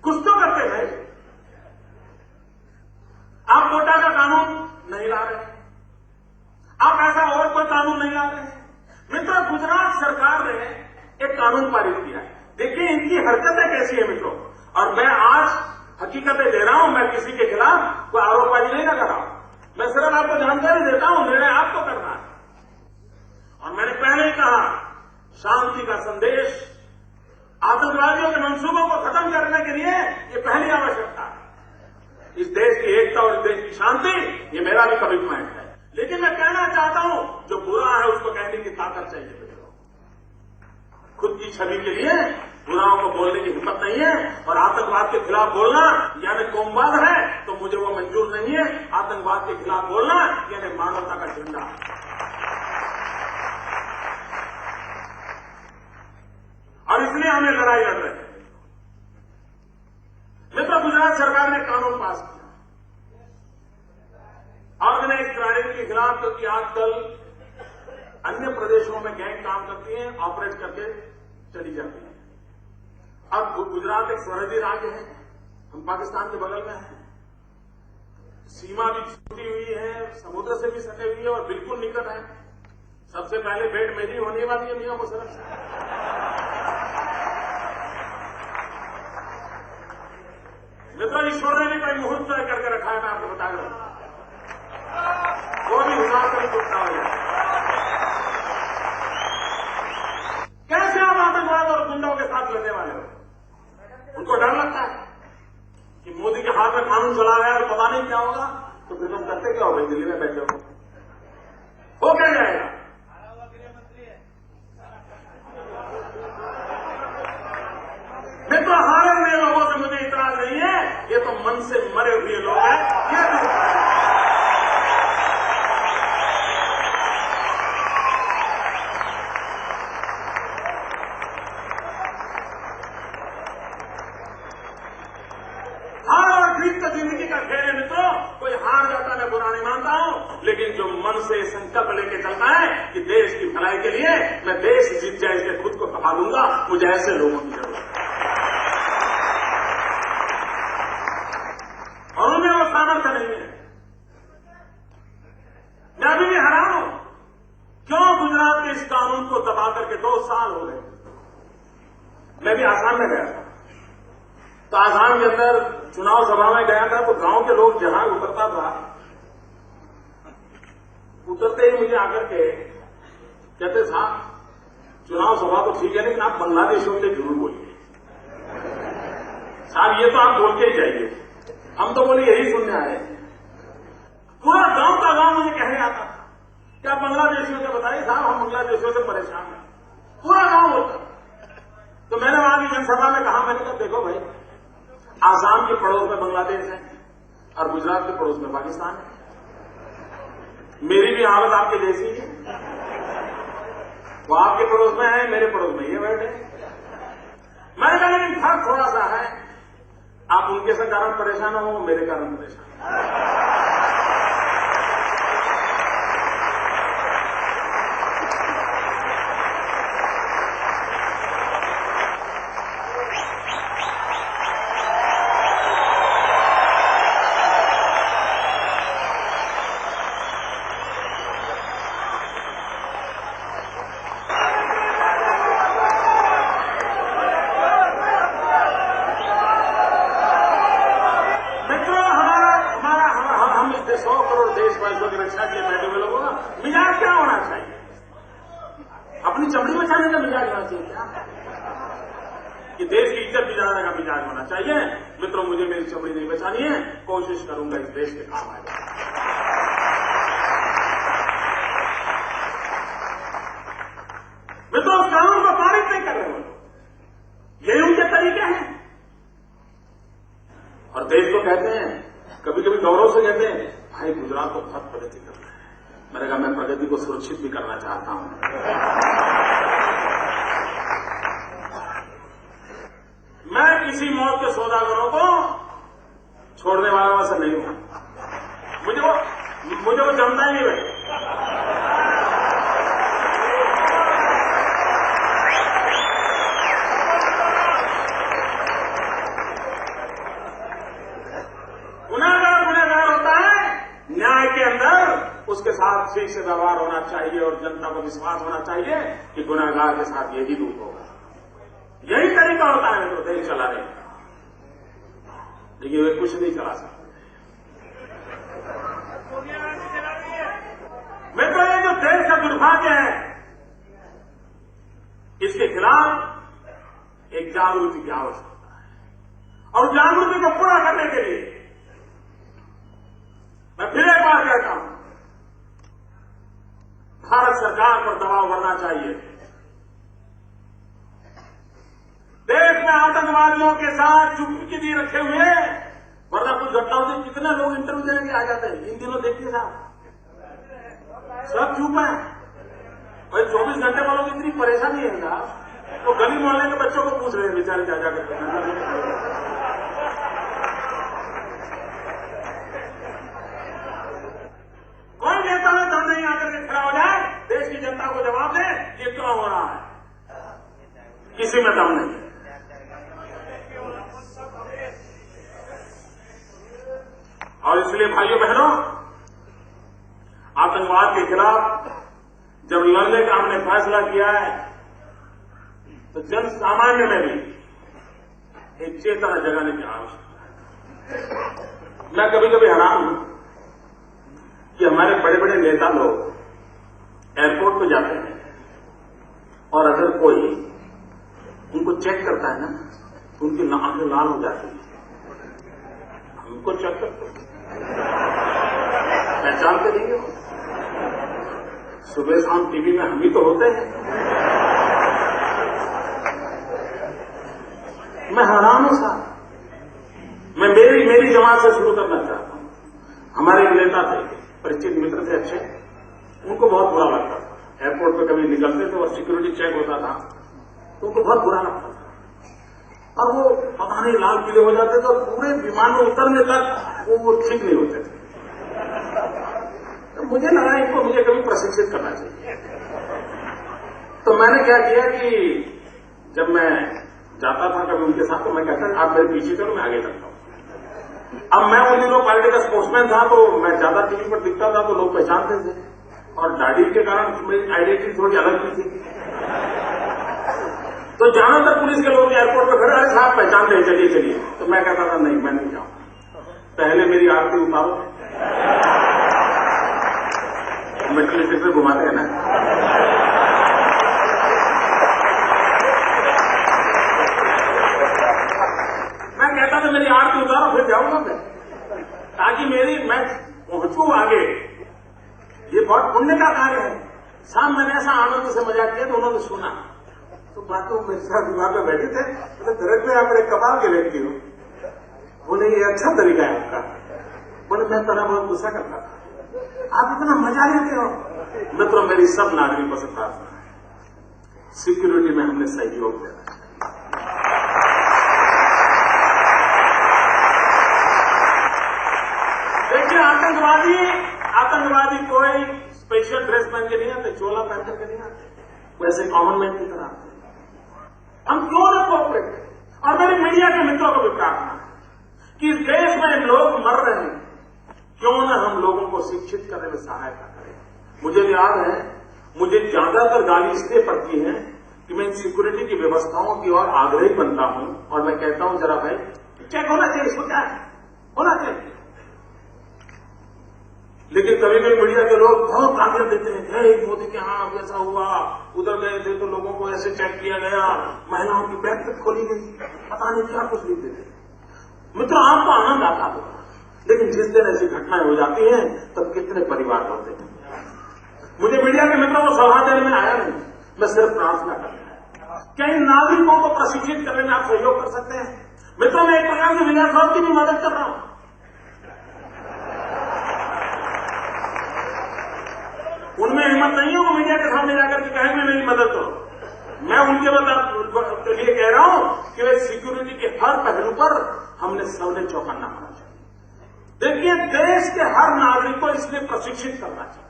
कुछ तो करते थे। आप कोटा का कानून नहीं ला रहे, आप ऐसा और कोई कानून नहीं ला रहे। मित्रों, गुजरात सरकार ने एक कानून पारित किया है। देखिए इनकी हरकतें कैसी है मित्रों। और मैं आज हकीकतें दे रहा हूं, मैं किसी के खिलाफ कोई आरोपबाजी नहीं लगा रहा हूं, मैं सिर्फ आपको जानकारी देता हूं, निर्णय आपको करना है। और मैंने पहले ही कहा, शांति का संदेश, आतंकवादियों के मंसूबों को खत्म करने के लिए ये पहली आवश्यकता है। इस देश की एकता और इस देश की शांति, ये मेरा भी कमिटमेंट है। लेकिन मैं कहना चाहता हूं, जो बुरा है उसको कहने की ताकत चाहिए। खुद की छवि के लिए बुराओं को बोलने की हिम्मत नहीं है। और आतंकवाद के खिलाफ बोलना यानी कौमवाद है, तो मुझे वो मंजूर नहीं है। आतंकवाद के खिलाफ बोलना यानी मानवता का झंडा। और इसलिए हमें लड़ाई लड़ रहे हैं। मित्रों, गुजरात सरकार ने कानून पास किया ऑर्गेनाइज क्राइम के खिलाफ, क्योंकि आजकल अन्य प्रदेशों में गैंग काम करती हैं, ऑपरेट करके चली जाती है। अब गुजरात एक सरहदी राज्य है, हम पाकिस्तान के बगल में हैं, सीमा भी छूटी हुई है, समुद्र से भी सटे हुई है और बिल्कुल निकट है। सबसे पहले भेंट मेरी होने वाली है मियां मुशर्रफ से। मित्रों, ईश्वर ने भी कोई मुहूर्त तय करके रखा है, मैं आपको बता रहा हूं। वो भी हिसाब कभी टूटना हो जाए। कैसे आप आतंकवाद और गुंडों के साथ लड़ने वाले हो? उनको डर लगता है कि मोदी के हाथ में कानून चला गया तो पता नहीं क्या होगा, तो फिर तुम करते क्या हो भाई? दिल्ली में बैठे हो क्या जाएगा? मित्रों, हारे हुए लोगों से मुझे इतराज नहीं है, ये तो मन से मरे हुए लोग हैं। ये तो जिंदगी का खेल है मित्रों, कोई हार जाता मैं बुरा नहीं मानता हूं, लेकिन जो मन से संकल्प लेके चलता है कि देश की भलाई के लिए मैं देश जीत जाए इसके खुद को कमा लूंगा, मुझे ऐसे लोगों की जरूरत है। और उनमें वो सामर्थ्य नहीं है। मैं अभी भी हैरान हूं, क्यों गुजरात के इस कानून को दबा करके 2 साल हो गए। मैं भी आसाम में गया था, तो आसाम के अंदर चुनाव सभा में गया था, तो गांव के लोग जहां उतरता था, उतरते ही मुझे आकर के कहते, साहब चुनाव सभा तो ठीक है, लेकिन आप बांग्लादेशियों से जरूर बोलिए। साहब ये तो आप बोल के ही जाइए, हम तो बोले यही सुनने आए। पूरा गांव का गांव मुझे कहने आता था, क्या बांग्लादेशियों से बताइए साहब, हम बांग्लादेशियों से परेशान हैं। पूरा गांव बोलता। तो मैंने वहां की जनसभा में कहा, मैंने कहा देखो भाई, आसाम के पड़ोस में बांग्लादेश है और गुजरात के पड़ोस में पाकिस्तान है। मेरी भी हालत आपके जैसी है, वो आपके पड़ोस में है, मेरे पड़ोस में ये बैठे। मैंने कहा लेकिन फर्क थोड़ा सा है, आप उनके से कारण परेशान हो, मेरे कारण परेशान। मिजाज क्या होना चाहिए? अपनी चमड़ी बचाने का मिजाज होना चाहिए क्या? कि देश की इज्जत बिगाड़ने का मिजाज होना चाहिए? मित्रों, मुझे मेरी चमड़ी नहीं बचानी है, कोशिश करूंगा इस देश के काम आए। मित्रों, कानून को पारित नहीं कर रहे हो, यही उनके तरीके हैं। और देश को कहते हैं, कभी कभी गौरव से कहते हैं, भाई गुजरात को बहुत प्रगति कर रहा है। मैंने कहा मैं प्रगति को सुरक्षित भी करना चाहता हूं। मैं किसी मौत के सौदागरों को छोड़ने वालों से नहीं हूं। मुझे वो जमता ही नहीं भाई। साथ ठीक से व्यवहार होना चाहिए और जनता को विश्वास होना चाहिए कि गुनाहगार के साथ यही रूप होगा। यही तरीका होता है तो देश चलाने का, लेकिन वे कुछ नहीं चला सकते। मैं तो ये जो देश का दुर्भाग्य है, इसके खिलाफ एक जागृति की आवश्यकता है और जागृति को पूरा करने के लिए मैं फिर एक बार कहता हूं, भारत सरकार पर दबाव बढ़ना चाहिए। देश में आतंकवादियों के साथ चुपके रखे हुए, वरना कुछ घटनाओं से कितने लोग इंटरव्यू देने के आ जाते हैं। इन दिनों देखिए साहब, सब चुप है। भाई 24 घंटे वालों की इतनी परेशानी है ना, तो गली मोहल्ले के बच्चों को पूछ रहे हैं बेचारे जा करके। कोई नेता में दम नहीं आकर के खड़ा हो जाए, देश की जनता को जवाब दे ये क्यों हो रहा है, किसी में दम नहीं। और इसलिए भाइयों बहनों, आतंकवाद के खिलाफ जब लड़ने का हमने फैसला किया है, तो जन सामान्य में भी एक चेतना जगाने की आवश्यकता है। मैं कभी कभी हैरान हूं कि हमारे बड़े बड़े नेता लोग एयरपोर्ट पे जाते हैं और अगर कोई उनको चेक करता है ना, तो उनकी आंखें लाल हो जाती है। हमको चेक करते पहचानते नहीं हो, सुबह शाम टीवी में हम ही तो होते हैं। मैं हैरान हूं साहब। मैं मेरी जमात से शुरू करना चाहता हूं। हमारे एक नेता थे, परिचित मित्र थे अच्छे, उनको बहुत बुरा लगता था। एयरपोर्ट पे कभी निकलते थे और सिक्योरिटी चेक होता था तो उनको बहुत बुरा लगता था, और वो पता नहीं लाल पीले हो जाते थे और पूरे विमान में उतरने तक वो ठीक नहीं होते थे। तो मुझे लगा इनको मुझे कभी प्रशिक्षित करना चाहिए। तो मैंने क्या किया कि जब मैं जाता था कभी उनके साथ, तो मैं कहता आप मेरे पीछे चलो, मैं आगे चलता हूं। अब मैं उन दिनों पार्टी का स्पोर्ट्समैन था, तो मैं ज्यादा टीवी पर दिखता था तो लोग पहचानते थे, और दाढ़ी के कारण मेरी आइडेंटिटी थोड़ी अलग भी थी। तो ज्यादातर पुलिस के लोग एयरपोर्ट पर खड़े, अरे साहब पहचानते हैं, चलिए चलिए। तो मैं कहता था नहीं, मैं नहीं जाऊं, पहले मेरी आरती उतारो। मेटल डिटेक्टर घुमाते हैं ना, मैं कहता था मेरी आरती उतारो फिर जाऊंगा मैं, ताकि मैं पहुंचू आगे। ये बहुत पुण्य का कार्य है। शाम मैंने ऐसा आनंद से मजाक किया तो उन्होंने सुना, तो बातों मेरे साथ विभाग में बैठे थे, बोले दरअसल में आप एक कमाल के व्यक्ति हो। बोले ये अच्छा तरीका है आपका। बोले मैं तरह बहुत गुस्सा करता था, आप इतना मजा लेते हो। मित्रों, मेरी सब नागरिकों से प्रार्थना है, सिक्योरिटी में हमने सहयोग देना है। देखिए, आतंकवादी कोई स्पेशल ड्रेस पहन के नहीं आते, चोला पहन करके नहीं आते, वैसे कॉमन मैन की तरह आते। हम क्यों न कोऑपरेट करें। और मेरे मीडिया के मित्रों को भी प्रार्थना है कि इस देश में लोग मर रहे हैं, क्यों न हम लोगों को शिक्षित करने में सहायता करें। मुझे याद है, मुझे ज्यादातर गाली इसलिए पड़ती है कि मैं सिक्योरिटी की व्यवस्थाओं की ओर आग्रही बनता हूं, और मैं कहता हूं जरा भाई चेक होना चाहिए, इसको क्या है होना चाहिए। लेकिन कभी कभी मीडिया के लोग बहुत ताकत देते हैं, हे मोदी के यहां ऐसा हुआ, उधर गए थे तो लोगों को ऐसे चेक किया गया, महिलाओं की बैग तक खोली गई, पता नहीं क्या कुछ लिखते थे। मित्रों, आपको आनंद आता होगा, लेकिन जिस दिन ऐसी घटनाएं हो जाती हैं तब कितने परिवार होते हैं। मुझे मीडिया के मित्रों को सलाह देने में आया नहीं, मैं सिर्फ प्रार्थना करता है क्या इन नागरिकों को प्रशिक्षित करने में आप सहयोग कर सकते हैं। मित्रों, मैं एक प्रकार से विजय साहब की भी मदद कर रहा हूं। उनमें हिम्मत नहीं है वो मीडिया के सामने जाकर के कहेंगे मेरी मदद करो। मैं उनके लिए कह रहा हूं कि वे सिक्योरिटी के हर पहलू पर हमने सबने चौकन्ना होना चाहिए। देखिए, देश के हर नागरिक को इसलिए प्रशिक्षित करना चाहिए।